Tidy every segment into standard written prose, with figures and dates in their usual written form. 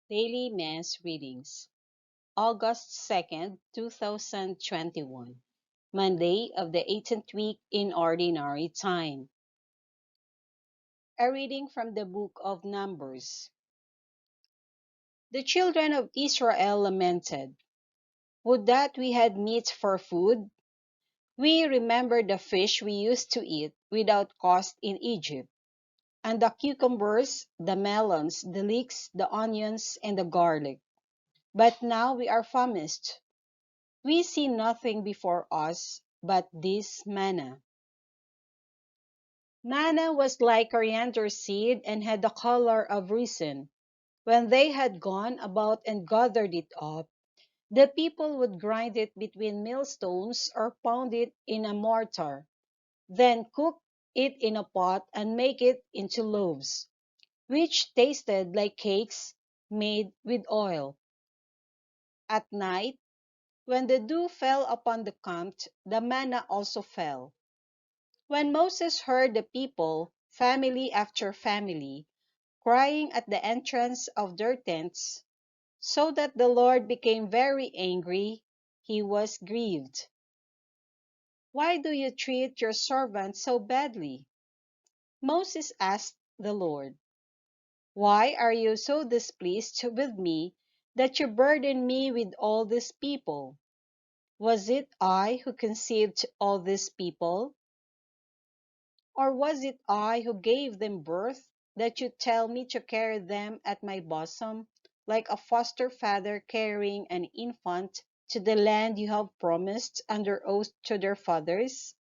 Daily Mass Readings, August 2nd, 2021, Monday of the 18th week in Ordinary Time. A reading from the book of Numbers. The children of Israel lamented, "Would that we had meat for food! We remember the fish we used to eat without cost in Egypt, and the cucumbers, the melons, the leeks, the onions, and the garlic. But now we are famished. We see nothing before us but this manna." Manna was like coriander seed and had the color of resin. When they had gone about and gathered it up, the people would grind it between millstones or pound it in a mortar, then cook it in a pot and make it into loaves, which tasted like cakes made with oil. At night, when the dew fell upon the camp, the manna also fell. When Moses heard the people, family after family, crying at the entrance of their tents, so that the Lord became very angry, he was grieved. "Why do you treat your servant so badly?" Moses asked the Lord. "Why are you so displeased with me that you burden me with all these people? Was it I who conceived all these people? Or was it I who gave them birth, that you tell me to carry them at my bosom, like a foster father carrying an infant to the land you have promised under oath to their fathers?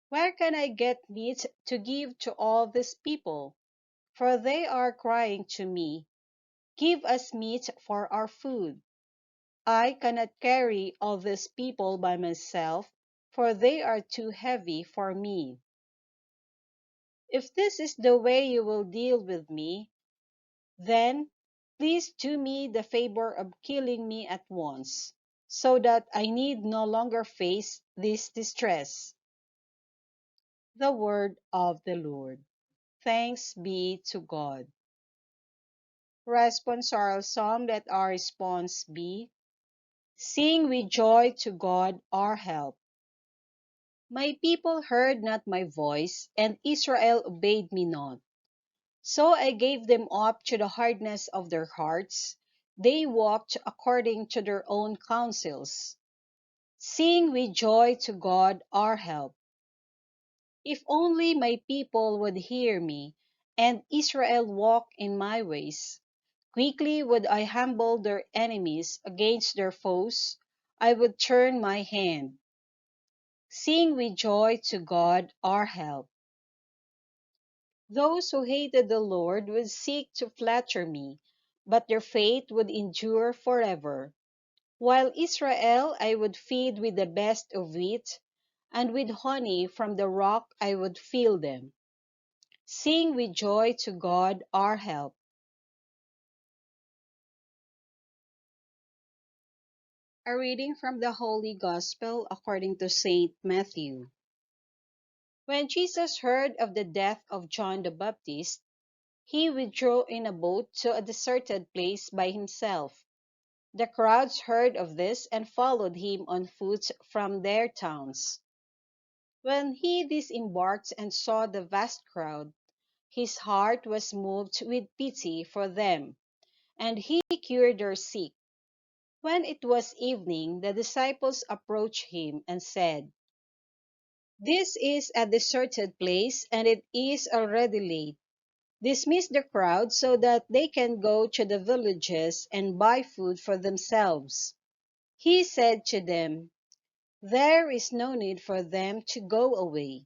Where can I get meat to give to all these people? For they are crying to me, 'Give us meat for our food.' I cannot carry all these people by myself, for they are too heavy for me. If this is the way you will deal with me, then please do me the favor of killing me at once, so that I need no longer face this distress." The word of the Lord. Thanks be to God. Responsorial Psalm. Let our response be, "Sing with joy to God our help." My people heard not my voice, and Israel obeyed me not. So I gave them up to the hardness of their hearts. They walked according to their own counsels. Sing with joy to God our help. If only my people would hear me, and Israel walk in my ways. Quickly would I humble their enemies against their foes. I would turn my hand. Sing with joy to God our help. Those who hated the Lord would seek to flatter me, but their fate would endure forever. While Israel I would feed with the best of wheat, and with honey from the rock I would fill them. Sing with joy to God our help. A reading from the Holy Gospel according to Saint Matthew. When Jesus heard of the death of John the Baptist, he withdrew in a boat to a deserted place by himself. The crowds heard of this and followed him on foot from their towns. When he disembarked and saw the vast crowd, his heart was moved with pity for them, and he cured their sick. When it was evening, the disciples approached him and said, "This is a deserted place, and it is already late. Dismiss the crowd so that they can go to the villages and buy food for themselves." He said to them, "There is no need for them to go away.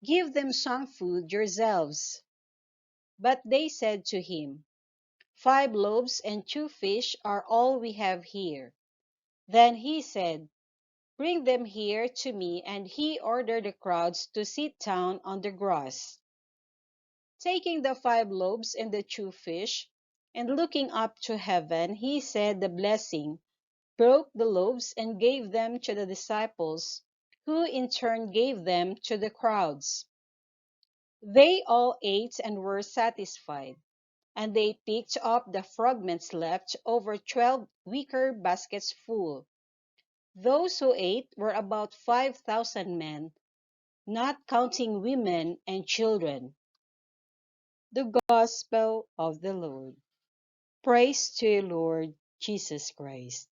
Give them some food yourselves." But they said to him, "5 loaves and 2 fish are all we have here." Then he said, "Bring them here to me," and he ordered the crowds to sit down on the grass. Taking the 5 loaves and the 2 fish, and looking up to heaven, he said the blessing, broke the loaves, and gave them to the disciples, who in turn gave them to the crowds. They all ate and were satisfied. and they picked up the fragments left over 12 wicker baskets full. Those who ate were about 5,000 men, not counting women and children. The Gospel of the Lord. Praise to you, Lord Jesus Christ.